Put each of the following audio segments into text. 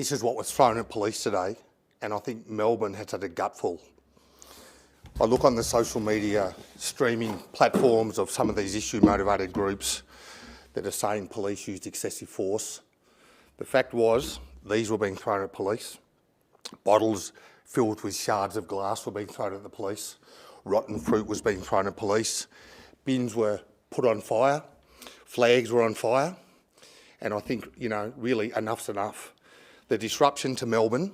This is what was thrown at police today, and I think Melbourne has had a gutful. I look on the social media streaming platforms of some of these issue-motivated groups that are saying police used excessive force. The fact was, these were being thrown at police. Bottles filled with shards of glass were being thrown at the police. Rotten fruit was being thrown at police. Bins were put on fire. Flags were on fire. And I think, really enough's enough. The disruption to Melbourne,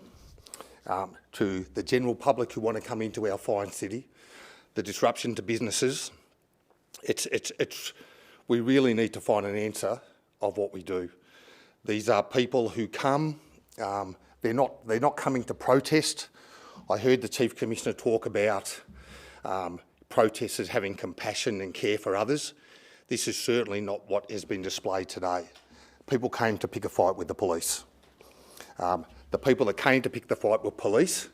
to the general public who want to come into our fine city, the disruption to businesses, we really need to find an answer of what we do. These are people who come, they're not coming to protest. I heard the Chief Commissioner talk about protesters having compassion and care for others. This is certainly not what has been displayed today. People came to pick a fight with the police. The people that came to pick the fight with police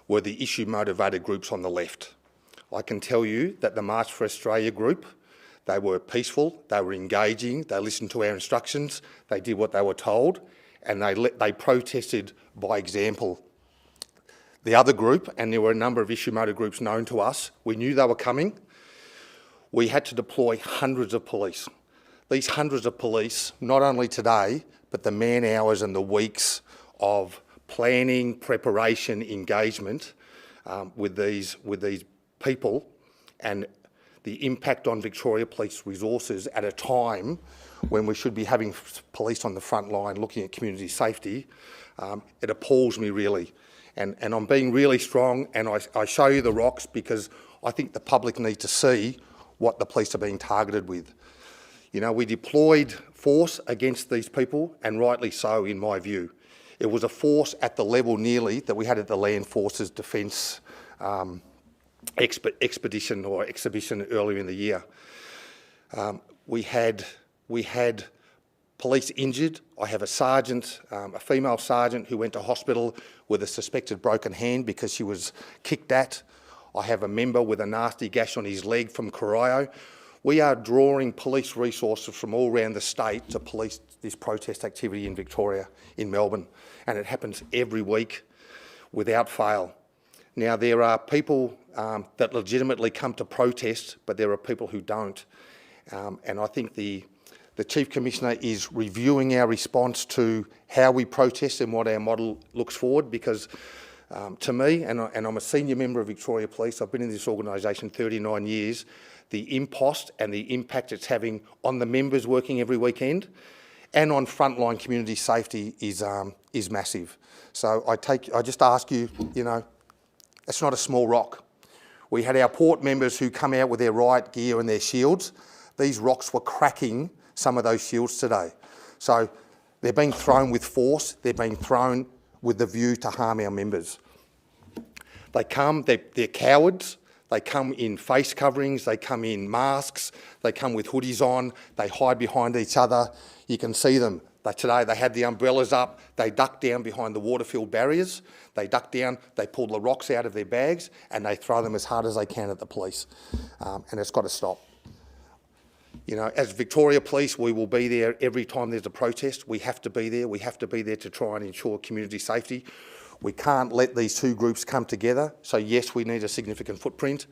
were the issue-motivated groups on the left. I can tell you that the March for Australia group, they were peaceful, they were engaging, they listened to our instructions, they did what they were told, and they protested by example. The other group, and there were a number of issue-motivated groups known to us, we knew they were coming. We had to deploy hundreds of police. These hundreds of police, not only today, but the man hours and the weeks of planning, preparation, engagement with these people, and the impact on Victoria Police resources at a time when we should be having police on the front line looking at community safety, it appalls me really. And I'm being really strong, and I show you the rocks because I think the public need to see what the police are being targeted with. We deployed force against these people, and rightly so in my view. It was a force at the level nearly that we had at the Land Forces Defence expedition or exhibition earlier in the year. We had police injured. I have a sergeant, a female sergeant who went to hospital with a suspected broken hand because she was kicked at. I have a member with a nasty gash on his leg from Corio. We are drawing police resources from all around the state to police this protest activity in Victoria, in Melbourne, and it happens every week without fail. Now, there are people that legitimately come to protest, but there are people who don't. And I think the Chief Commissioner is reviewing our response to how we protest and what our model looks forward, because to me, and I'm a senior member of Victoria Police, I've been in this organisation 39 years, the impost and the impact it's having on the members working every weekend and on frontline community safety is massive. So I just ask you, it's not a small rock. We had our port members who come out with their riot gear and their shields. These rocks were cracking some of those shields today. So they're being thrown with force, they're being thrown with the view to harm our members. They come, they're cowards, they come in face coverings, they come in masks, they come with hoodies on, they hide behind each other. You can see them. Today they had the umbrellas up, they duck down behind the water-filled barriers, they duck down, they pull the rocks out of their bags and they throw them as hard as they can at the police. And it's got to stop. As Victoria Police, we will be there every time there's a protest. We have to be there. We have to be there to try and ensure community safety. We can't let these two groups come together. So yes, we need a significant footprint.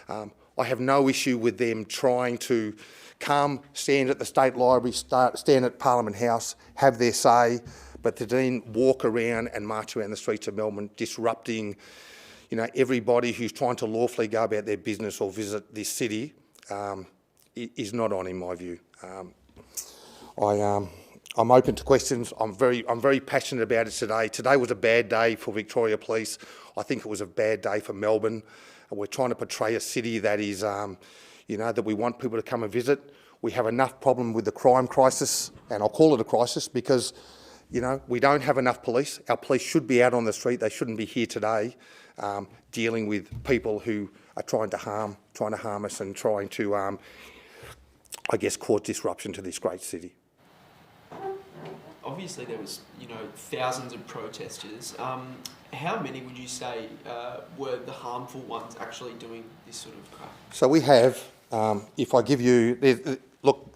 I have no issue with them trying to come, stand at the State Library, stand at Parliament House, have their say, but to then walk around and march around the streets of Melbourne, disrupting, everybody who's trying to lawfully go about their business or visit this city, is not on, in my view. I'm open to questions. I'm very passionate about it today. Today was a bad day for Victoria Police. I think it was a bad day for Melbourne. We're trying to portray a city that is, that we want people to come and visit. We have enough problem with the crime crisis, and I'll call it a crisis because, we don't have enough police. Our police should be out on the street. They shouldn't be here today dealing with people who are trying to harm us and trying to, cause disruption to this great city. Obviously there was, thousands of protesters. How many would you say were the harmful ones actually doing this sort of crap? So we have, if I give you, look,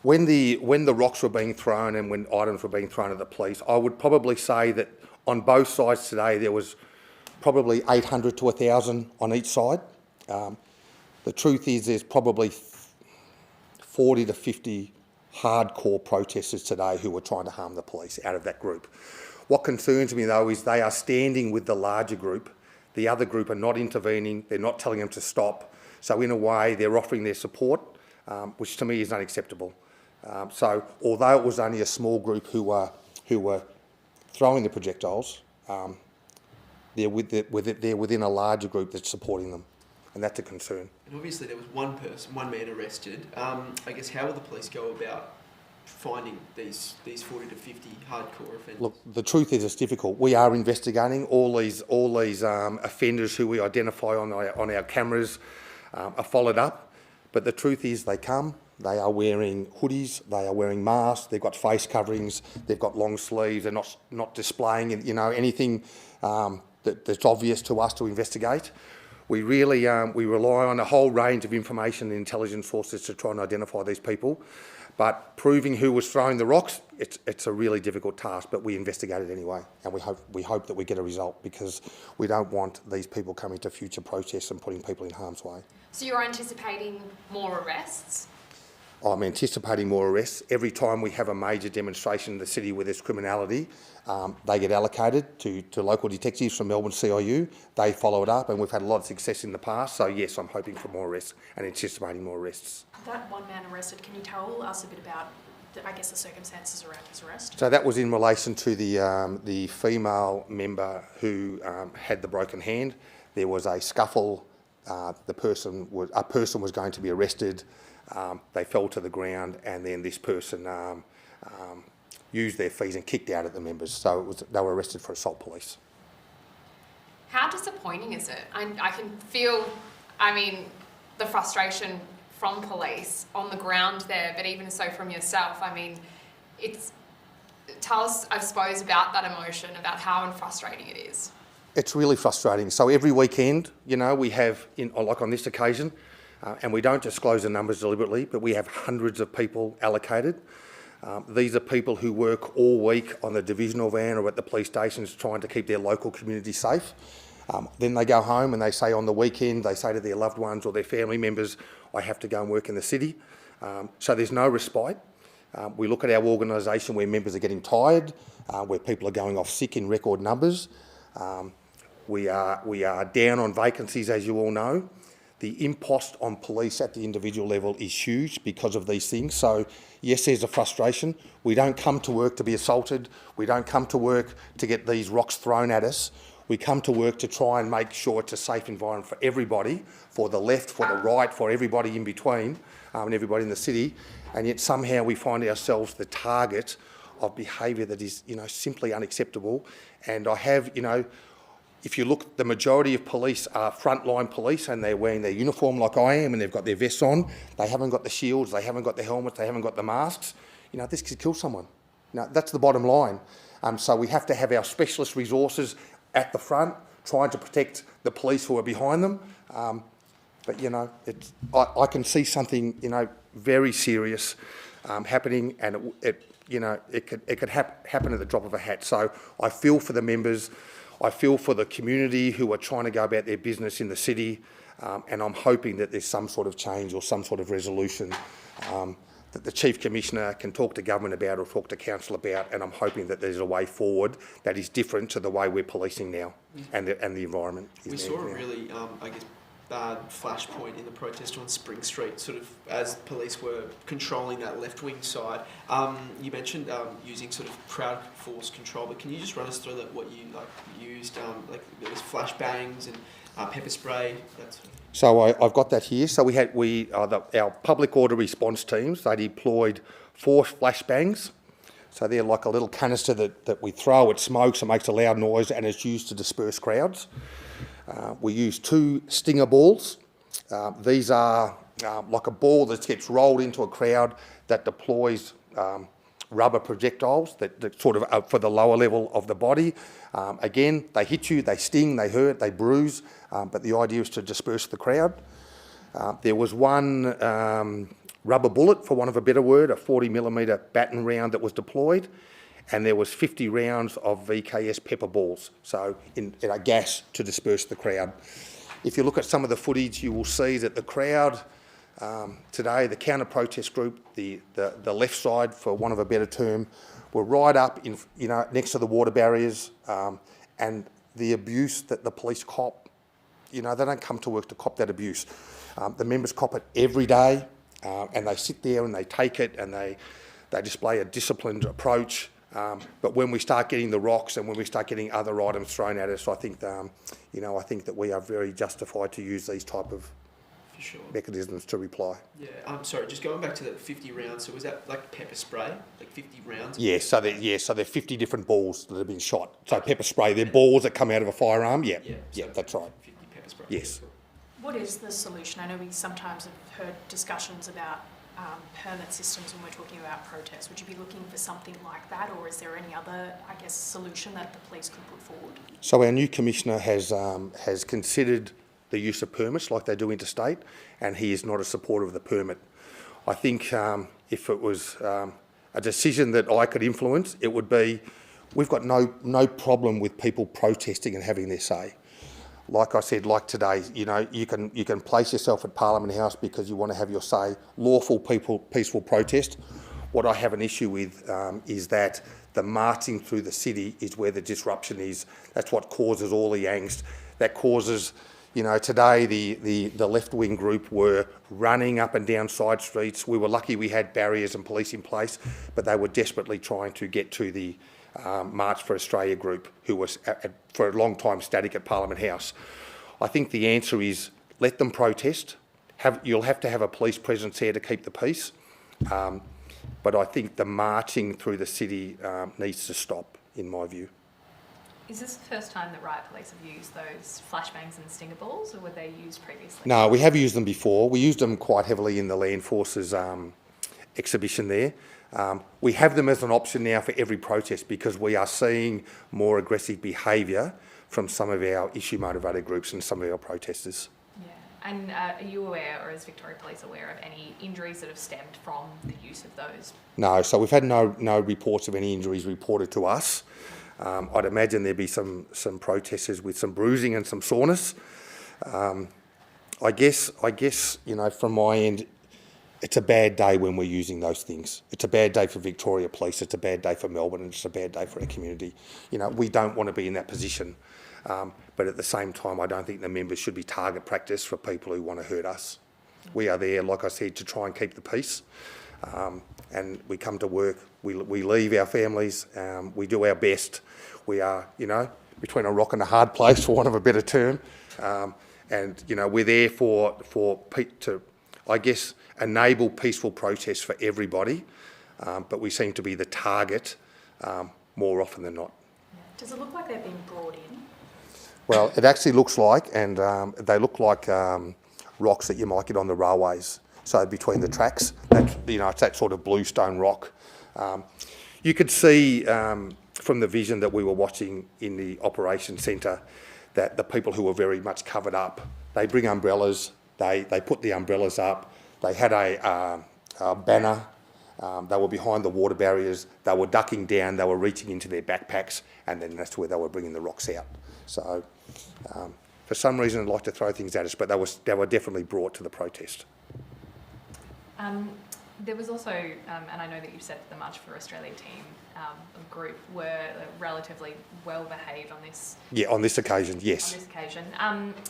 When the rocks were being thrown and when items were being thrown at the police, I would probably say that on both sides today there was probably 800 to 1,000 on each side. The truth is there's probably 40 to 50 hardcore protesters today who were trying to harm the police out of that group. What concerns me though is they are standing with the larger group. The other group are not intervening, they're not telling them to stop. So in a way they're offering their support, which to me is unacceptable. So although it was only a small group who were throwing the projectiles, they're within a larger group that's supporting them, and that's a concern. And obviously there was one man arrested. I guess how will the police go about finding these 40 to 50 hardcore offenders? Look, the truth is it's difficult. We are investigating all these offenders who we identify on our cameras are followed up, but the truth is they come. They are wearing hoodies, they are wearing masks, they've got face coverings, they've got long sleeves, they're not displaying anything that's obvious to us to investigate. We really we rely on a whole range of information and intelligence sources to try and identify these people. But proving who was throwing the rocks, it's a really difficult task, but we investigate it anyway, and we hope that we get a result, because we don't want these people coming to future protests and putting people in harm's way. So you're anticipating more arrests? I'm anticipating more arrests. Every time we have a major demonstration in the city where there's criminality, they get allocated to local detectives from Melbourne CIU. They follow it up, and we've had a lot of success in the past. So yes, I'm hoping for more arrests and anticipating more arrests. That one man arrested, can you tell us a bit about, the circumstances around his arrest? So that was in relation to the female member who had the broken hand. There was a scuffle. A person was going to be arrested. They fell to the ground, and then this person used their feet and kicked out at the members. So they were arrested for assault police. How disappointing is it? I can feel, the frustration from police on the ground there, but even so from yourself. Tell us, I suppose, about that emotion, about how frustrating it is. It's really frustrating. So every weekend, we have, like on this occasion, and we don't disclose the numbers deliberately, but we have hundreds of people allocated. These are people who work all week on the divisional van or at the police stations trying to keep their local community safe. Then they go home and they say on the weekend, they say to their loved ones or their family members, I have to go and work in the city. So there's no respite. We look at our organisation where members are getting tired, where people are going off sick in record numbers. We are down on vacancies, as you all know. The impost on police at the individual level is huge because of these things. So yes, there's a frustration. We don't come to work to be assaulted. We don't come to work to get these rocks thrown at us. We come to work to try and make sure it's a safe environment for everybody, for the left, for the right, for everybody in between, and everybody in the city. And yet somehow we find ourselves the target of behaviour that is, simply unacceptable. And I have, if you look, the majority of police are frontline police, and they're wearing their uniform like I am, and they've got their vests on. They haven't got the shields, they haven't got the helmets, they haven't got the masks. This could kill someone. That's the bottom line. So we have to have our specialist resources at the front, trying to protect the police who are behind them. But I can see something, very serious happening, and it could happen at the drop of a hat. So I feel for the members. I feel for the community who are trying to go about their business in the city, and I'm hoping that there's some sort of change or some sort of resolution that the Chief Commissioner can talk to government about or talk to council about, and I'm hoping that there's a way forward that is different to the way we're policing now and the environment. We saw a really, bad flashpoint in the protest on Spring Street, sort of as police were controlling that left-wing side. You mentioned using sort of crowd force control, but can you just run us through what you used? There was flashbangs and pepper spray, that sort of. So I've got that here. So our public order response teams, they deployed 4 flashbangs. So they're like a little canister that we throw, it smokes, it makes a loud noise, and it's used to disperse crowds. We use 2 stinger balls. These are like a ball that gets rolled into a crowd that deploys rubber projectiles that sort of for the lower level of the body. Again, they hit you, they sting, they hurt, they bruise, but the idea is to disperse the crowd. There was one rubber bullet, for want of a better word, a 40mm baton round that was deployed, and there was 50 rounds of VKS pepper balls, so in a gas to disperse the crowd. If you look at some of the footage, you will see that the crowd today, the counter-protest group, the left side, for want of a better term, were right up in, next to the water barriers, and the abuse that the police cop, they don't come to work to cop that abuse. The members cop it every day, and they sit there and they take it and they display a disciplined approach. But when we start getting the rocks and when we start getting other items thrown at us, I think that we are very justified to use these type of mechanisms to reply. Yeah, I'm sorry, just going back to the 50 rounds, so was that like pepper spray, like 50 rounds? Yes, so they're 50 different balls that have been shot. So pepper spray, they're balls that come out of a firearm, yeah, that's right. 50 pepper spray. Yes. What is the solution? I know we sometimes have heard discussions about permit systems when we're talking about protests. Would you be looking for something like that, or is there any other, solution that the police could put forward? So our new commissioner has considered the use of permits like they do interstate, and he is not a supporter of the permit. I think if it was a decision that I could influence, it would be, we've got no problem with people protesting and having their say. Like I said, like today, you can place yourself at Parliament House because you want to have your say. Lawful peaceful protest. What I have an issue with is that the marching through the city is where the disruption is. That's what causes all the angst. That causes, today the left-wing group were running up and down side streets. We were lucky we had barriers and police in place, but they were desperately trying to get to the March for Australia group, who was for a long time static at Parliament House. I think the answer is let them protest. You'll have to have a police presence there to keep the peace. But I think the marching through the city needs to stop, in my view. Is this the first time that riot police have used those flashbangs and stinger balls, or were they used previously? No, we have used them before. We used them quite heavily in the Land Forces exhibition there. We have them as an option now for every protest because we are seeing more aggressive behaviour from some of our issue-motivated groups and some of our protesters. Yeah, and are you aware, or is Victoria Police aware of any injuries that have stemmed from the use of those? No, so we've had no reports of any injuries reported to us. I'd imagine there'd be some protesters with some bruising and some soreness. I guess, from my end, it's a bad day when we're using those things. It's a bad day for Victoria Police, it's a bad day for Melbourne, and it's a bad day for our community. We don't want to be in that position. But at the same time, I don't think the members should be target practice for people who want to hurt us. We are there, like I said, to try and keep the peace. And we come to work, we leave our families, we do our best. We are, between a rock and a hard place, for want of a better term. And we're there to, I guess, enable peaceful protests for everybody, but we seem to be the target more often than not. Does it look like they've been brought in? Well, it actually looks like, and they look like rocks that you might get on the railways. So between the tracks, it's that sort of bluestone rock. You could see from the vision that we were watching in the operation centre that the people who were very much covered up, they bring umbrellas, they put the umbrellas up, they had a banner, they were behind the water barriers, they were ducking down, they were reaching into their backpacks, and then that's where they were bringing the rocks out. So for some reason, I'd like to throw things at us, but they were definitely brought to the protest. There was also, and I know that you said the March for Australia team group were relatively well behaved on this. Yeah, on this occasion, yes. On this occasion.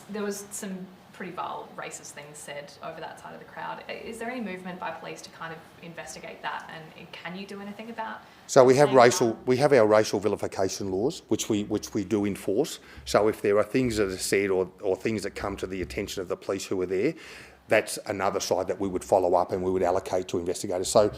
There was some pretty vile racist things said over that side of the crowd. Is there any movement by police to kind of investigate that, and can you do anything about? So we have our racial vilification laws, which we do enforce. So if there are things that are said or things that come to the attention of the police who are there, that's another side that we would follow up and we would allocate to investigators. So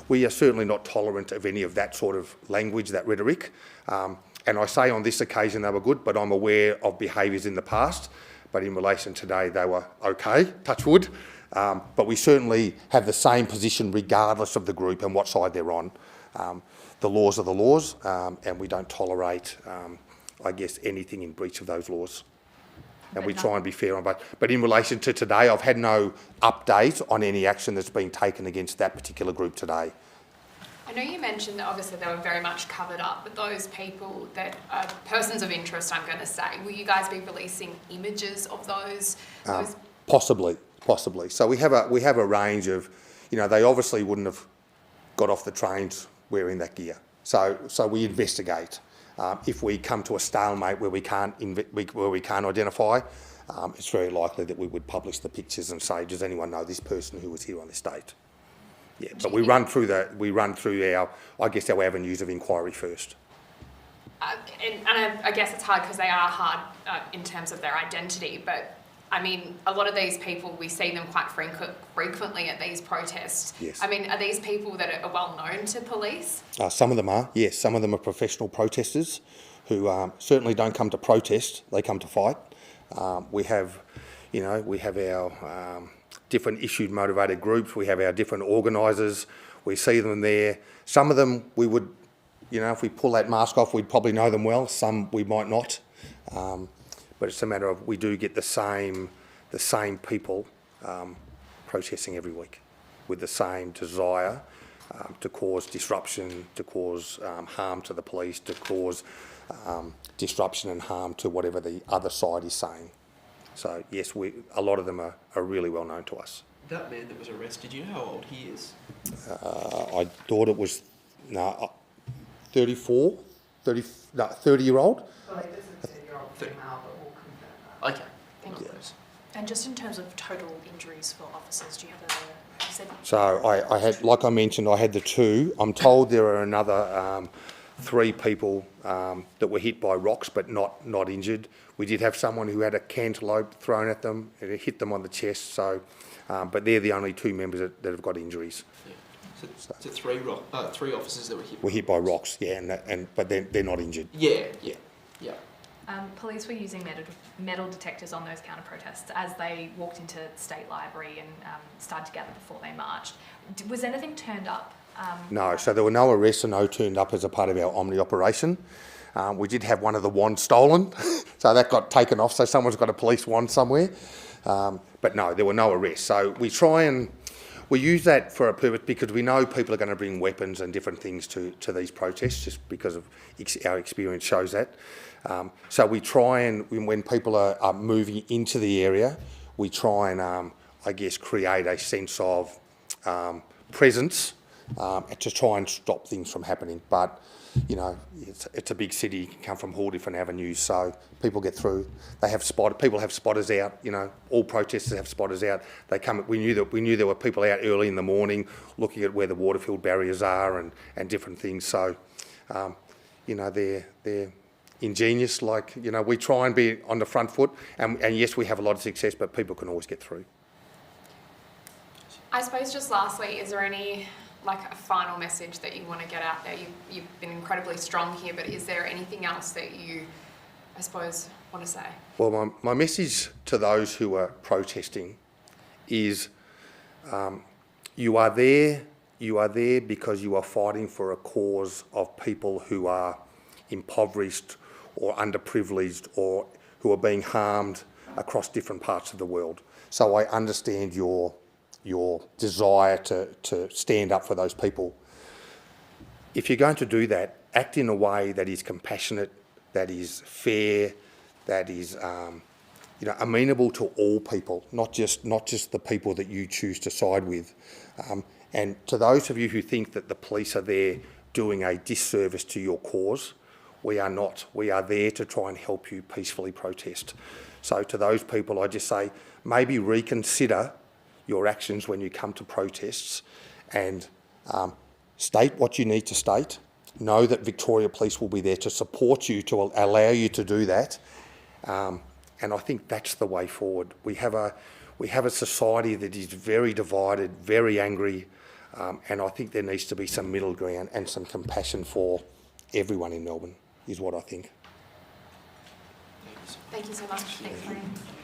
we are certainly not tolerant of any of that sort of language, that rhetoric. And I say on this occasion they were good, but I'm aware of behaviours in the past. But in relation today, they were okay, touch wood. But we certainly have the same position regardless of the group and what side they're on. The laws are the laws, and we don't tolerate, I guess, anything in breach of those laws. and we try and be fair on both. But in relation to today, I've had no update on any action that's been taken against that particular group today. I know you mentioned that obviously they were very much covered up, but those people that are persons of interest, I'm going to say, will you guys be releasing images of those? Possibly. So we have a range of, they obviously wouldn't have got off the trains wearing that gear. So we investigate. If we come to a stalemate where we can't identify, it's very likely that we would publish the pictures and say, does anyone know this person who was here on this date? Yeah, but we run through our avenues of inquiry first. And I guess it's hard because they are hard in terms of their identity, but I mean, a lot of these people, we see them quite frequently at these protests. Yes. I mean, are these people that are well known to police? Some of them are, yes. Some of them are professional protesters who certainly don't come to protest, they come to fight. We have our different issued motivated groups, we have our different organisers, we see them there. Some of them we would, if we pull that mask off, we'd probably know them well, some we might not. But it's a matter of we do get the same people protesting every week with the same desire to cause disruption, to cause harm to the police, to cause disruption and harm to whatever the other side is saying. So yes, a lot of them are really well known to us. That man that was arrested, do you know how old he is? I thought it was 30-year-old. Well, this is a 30-year-old female, but we'll confirm that. Okay. Thank you. And just in terms of total injuries for officers, do you have you said? So I had, like I mentioned, I had the two. I'm told there are another 3 people that were hit by rocks but not injured. We did have someone who had a cantaloupe thrown at them. It hit them on the chest. So, but they're the only 2 members that have got injuries. Yeah. So 3 officers that were hit. Were hit by rocks, yeah, but they're not injured. Yeah. Police were using metal detectors on those counter-protests as they walked into State Library and started to gather before they marched. Was anything turned up? No, so there were no arrests and no turned up as a part of our Omni operation. We did have one of the wands stolen, so that got taken off, so someone's got a police wand somewhere. But no, there were no arrests. So we use that for a purpose because we know people are going to bring weapons and different things to these protests just because of our experience shows that. So we try and, when people are moving into the area, we try and, create a sense of presence to try and stop things from happening. But, it's a big city, you can come from all different avenues, so people get through. People have spotters out, all protesters have spotters out. They come, we knew there were people out early in the morning looking at where the water-filled barriers are and different things. So, they're ingenious, we try and be on the front foot and yes, we have a lot of success, but people can always get through. I suppose just lastly, is there any a final message that you want to get out there? You've been incredibly strong here, but is there anything else that you, I suppose, want to say? Well, my message to those who are protesting is you are there because you are fighting for a cause of people who are impoverished or underprivileged or who are being harmed across different parts of the world. So I understand your desire to stand up for those people. If you're going to do that, act in a way that is compassionate, that is fair, that is amenable to all people, not just the people that you choose to side with. And to those of you who think that the police are there doing a disservice to your cause, we are not. We are there to try and help you peacefully protest. So to those people, I just say, maybe reconsider your actions when you come to protests and state what you need to state. Know that Victoria Police will be there to support you, to allow you to do that. And I think that's the way forward. We have a society that is very divided, very angry, and I think there needs to be some middle ground and some compassion for everyone in Melbourne, is what I think. Thank you so much. Thanks, Liam.